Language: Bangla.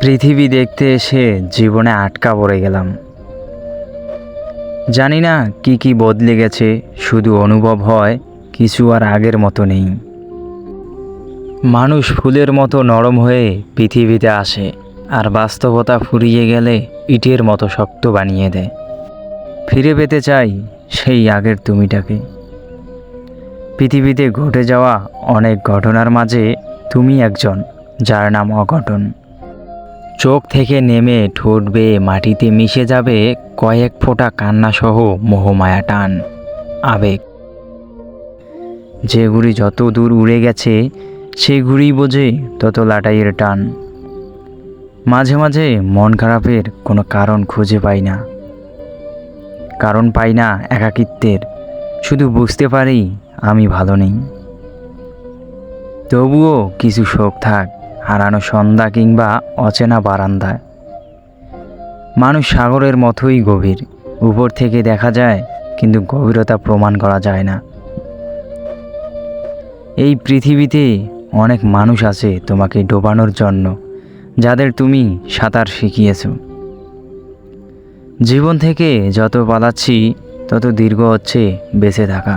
পৃথিবী দেখতে এসে জীবনে আটকা পড়ে গেলাম। জানি না কি কি বদলে গেছে, শুধু অনুভব হয় কিছু আর আগের মতো নেই। মানুষ ফুলের মতো নরম হয়ে পৃথিবীতে আসে, আর বাস্তবতা ফুরিয়ে গেলে ইটের মতো শক্ত বানিয়ে দেয়। ফিরে পেতে চাই সেই আগের তুমিটাকে। পৃথিবীতে ঘটে যাওয়া অনেক ঘটনার মাঝে তুমি একজন, যার নাম অঘটন। চোখ থেকে নেমে ঠোঁট বেয়ে মাটিতে মিশে যাবে কয়েক ফোঁটা কান্নাসহ মোহমায়া টান, আবেগ। যে ঘুড়ি যত দূর উড়ে গেছে, সে ঘুড়ি বোঝে তত লাটাইয়ের টান। মাঝে মাঝে মন খারাপের কোনো কারণ খুঁজে পাই না, কারণ পাই না একাকিত্বের, শুধু বুঝতে পারি আমি ভালো নেই। তবুও কিছু শোক থাক, হারানো সন্ধ্যা কিংবা অচেনা বারান্দায়। মানুষ সাগরের মতোই গভীর, উপর থেকে দেখা যায় কিন্তু গভীরতা প্রমাণ করা যায় না। এই পৃথিবীতে অনেক মানুষ আছে তোমাকে ডোবানোর জন্য, যাদের তুমি সাঁতার শিখিয়েছ। জীবন থেকে যত পালাচ্ছি তত দীর্ঘ হচ্ছে বেঁচে থাকা।